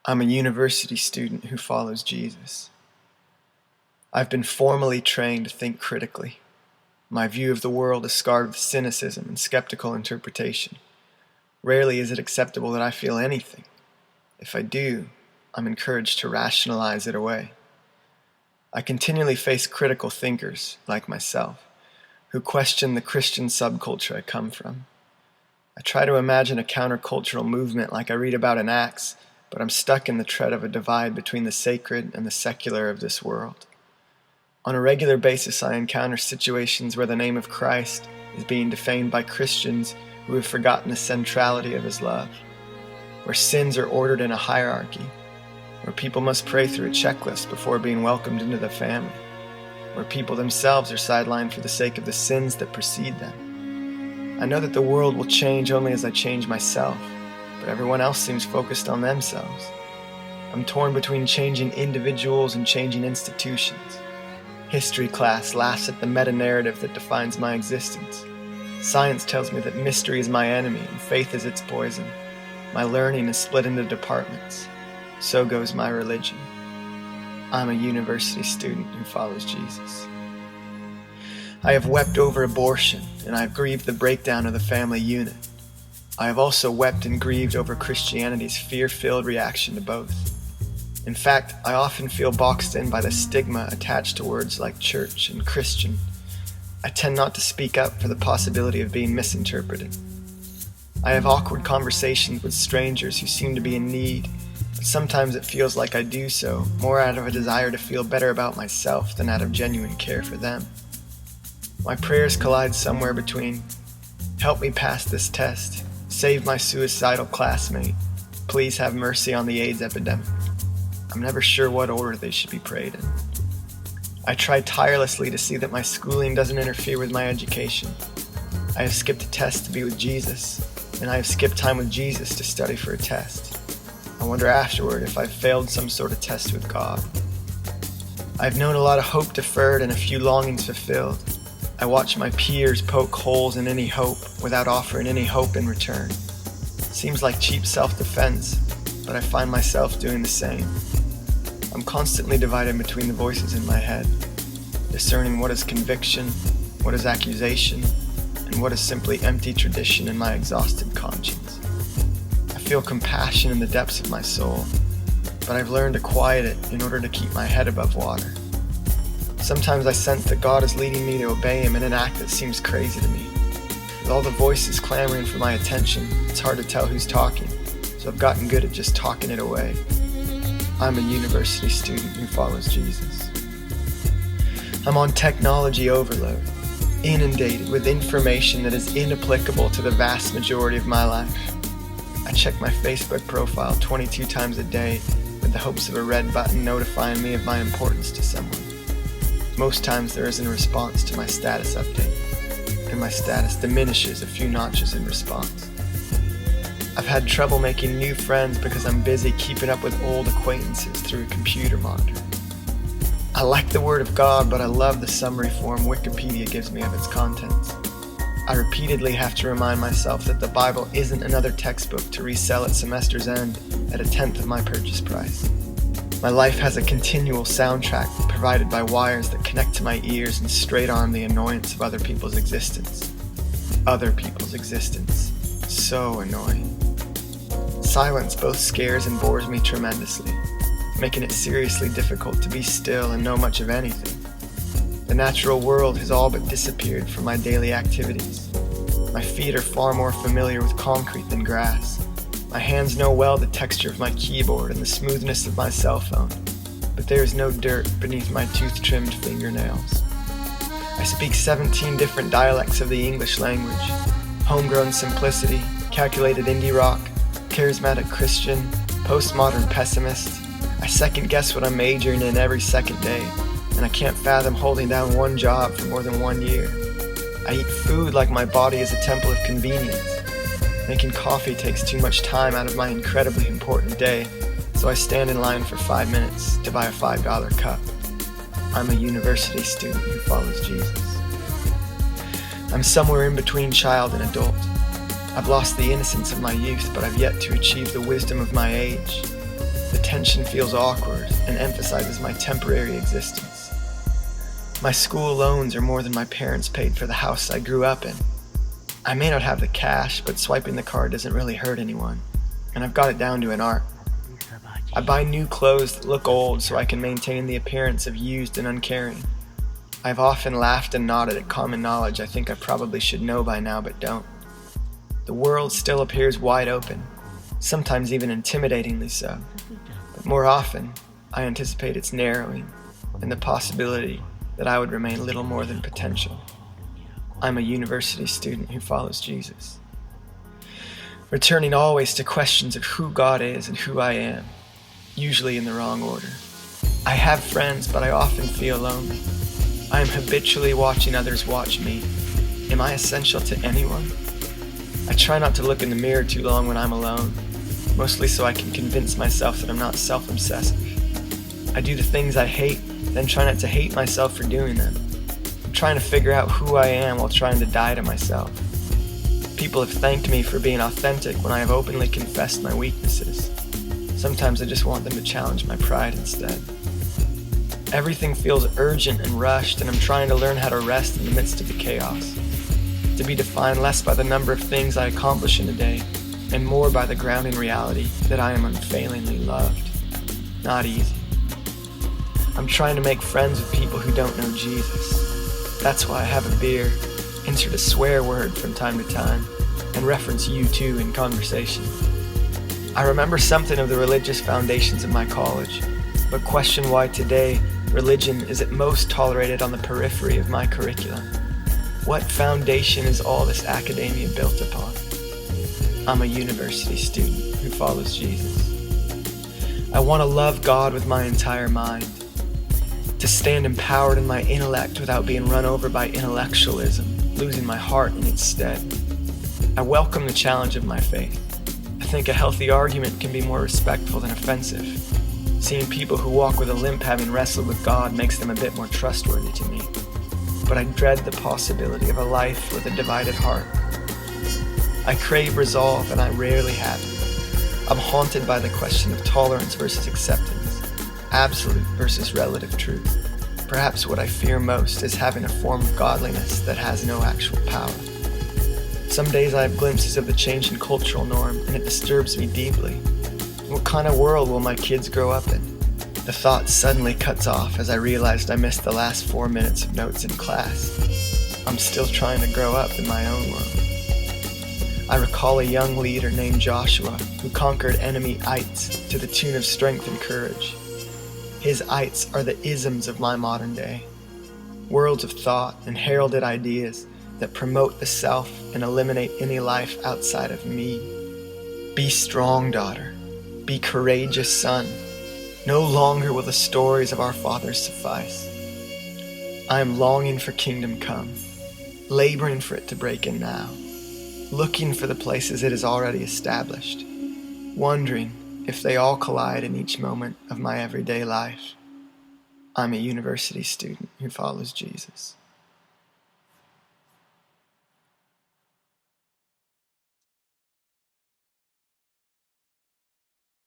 I'm a university student who follows Jesus. I've been formally trained to think critically. My view of the world is scarred with cynicism and skeptical interpretation. Rarely is it acceptable that I feel anything. If I do, I'm encouraged to rationalize it away. I continually face critical thinkers, like myself, who question the Christian subculture I come from. I try to imagine a countercultural movement like I read about in Acts, but I'm stuck in the tread of a divide between the sacred and the secular of this world. On a regular basis, I encounter situations where the name of Christ is being defamed by Christians who have forgotten the centrality of His love, where sins are ordered in a hierarchy, where people must pray through a checklist before being welcomed into the family, where people themselves are sidelined for the sake of the sins that precede them. I know that the world will change only as I change myself, but everyone else seems focused on themselves. I'm torn between changing individuals and changing institutions. History class laughs at the meta-narrative that defines my existence. Science tells me that mystery is my enemy and faith is its poison. My learning is split into departments. So goes my religion. I'm a university student who follows Jesus. I have wept over abortion, and I have grieved the breakdown of the family unit. I have also wept and grieved over Christianity's fear-filled reaction to both. In fact, I often feel boxed in by the stigma attached to words like church and Christian. I tend not to speak up for the possibility of being misinterpreted. I have awkward conversations with strangers who seem to be in need, but sometimes it feels like I do so more out of a desire to feel better about myself than out of genuine care for them. My prayers collide somewhere between, help me pass this test, save my suicidal classmate, please have mercy on the AIDS epidemic. I'm never sure what order they should be prayed in. I try tirelessly to see that my schooling doesn't interfere with my education. I have skipped a test to be with Jesus, and I have skipped time with Jesus to study for a test. I wonder afterward if I've failed some sort of test with God. I've known a lot of hope deferred and a few longings fulfilled. I watch my peers poke holes in any hope without offering any hope in return. Seems like cheap self-defense, but I find myself doing the same. I'm constantly divided between the voices in my head, discerning what is conviction, what is accusation, and what is simply empty tradition in my exhausted conscience. I feel compassion in the depths of my soul, but I've learned to quiet it in order to keep my head above water. Sometimes I sense that God is leading me to obey Him in an act that seems crazy to me. With all the voices clamoring for my attention, it's hard to tell who's talking, so I've gotten good at just talking it away. I'm a university student who follows Jesus. I'm on technology overload, inundated with information that is inapplicable to the vast majority of my life. I check my Facebook profile 22 times a day with the hopes of a red button notifying me of my importance to someone. Most times there isn't a response to my status update, and my status diminishes a few notches in response. I've had trouble making new friends because I'm busy keeping up with old acquaintances through a computer monitor. I like the Word of God, but I love the summary form Wikipedia gives me of its contents. I repeatedly have to remind myself that the Bible isn't another textbook to resell at semester's end at 1/10 of my purchase price. My life has a continual soundtrack provided by wires that connect to my ears and straight-arm the annoyance of other people's existence. Other people's existence. So annoying. Silence both scares and bores me tremendously, making it seriously difficult to be still and know much of anything. The natural world has all but disappeared from my daily activities. My feet are far more familiar with concrete than grass. My hands know well the texture of my keyboard and the smoothness of my cell phone, but there is no dirt beneath my tooth-trimmed fingernails. I speak 17 different dialects of the English language: homegrown simplicity, calculated indie rock, charismatic Christian, postmodern pessimist. I second-guess what I'm majoring in every second day, and I can't fathom holding down one job for more than 1 year. I eat food like my body is a temple of convenience. Making coffee takes too much time out of my incredibly important day, so I stand in line for 5 minutes to buy a $5 cup. I'm a university student who follows Jesus. I'm somewhere in between child and adult. I've lost the innocence of my youth, but I've yet to achieve the wisdom of my age. The tension feels awkward and emphasizes my temporary existence. My school loans are more than my parents paid for the house I grew up in. I may not have the cash, but swiping the card doesn't really hurt anyone, and I've got it down to an art. I buy new clothes that look old so I can maintain the appearance of used and uncaring. I've often laughed and nodded at common knowledge I think I probably should know by now but don't. The world still appears wide open, sometimes even intimidatingly so, but more often I anticipate its narrowing and the possibility that I would remain little more than potential. I'm a university student who follows Jesus, returning always to questions of who God is and who I am, usually in the wrong order. I have friends, but I often feel lonely. I am habitually watching others watch me. Am I essential to anyone? I try not to look in the mirror too long when I'm alone, mostly so I can convince myself that I'm not self-obsessive. I do the things I hate, then try not to hate myself for doing them. I'm trying to figure out who I am while trying to die to myself. People have thanked me for being authentic when I have openly confessed my weaknesses. Sometimes I just want them to challenge my pride instead. Everything feels urgent and rushed, and I'm trying to learn how to rest in the midst of the chaos. To be defined less by the number of things I accomplish in a day, and more by the grounding reality that I am unfailingly loved. Not easy. I'm trying to make friends with people who don't know Jesus. That's why I have a beard, insert a swear word from time to time, and reference you too in conversation. I remember something of the religious foundations of my college, but question why today religion is at most tolerated on the periphery of my curriculum. What foundation is all this academia built upon? I'm a university student who follows Jesus. I want to love God with my entire mind, to stand empowered in my intellect without being run over by intellectualism, losing my heart in its stead. I welcome the challenge of my faith. I think a healthy argument can be more respectful than offensive. Seeing people who walk with a limp having wrestled with God makes them a bit more trustworthy to me. But I dread the possibility of a life with a divided heart. I crave resolve, and I rarely have it. I'm haunted by the question of tolerance versus acceptance, absolute versus relative truth. Perhaps what I fear most is having a form of godliness that has no actual power. Some days I have glimpses of the changing cultural norm, and it disturbs me deeply. What kind of world will my kids grow up in? The thought suddenly cuts off as I realized I missed the last 4 minutes of notes in class. I'm still trying to grow up in my own world. I recall a young leader named Joshua who conquered enemy ites to the tune of strength and courage. His ites are the isms of my modern day, worlds of thought and heralded ideas that promote the self and eliminate any life outside of me. Be strong, daughter. Be courageous, son. No longer will the stories of our fathers suffice. I am longing for kingdom come, laboring for it to break in now, looking for the places it has already established, wondering if they all collide in each moment of my everyday life. I'm a university student who follows Jesus.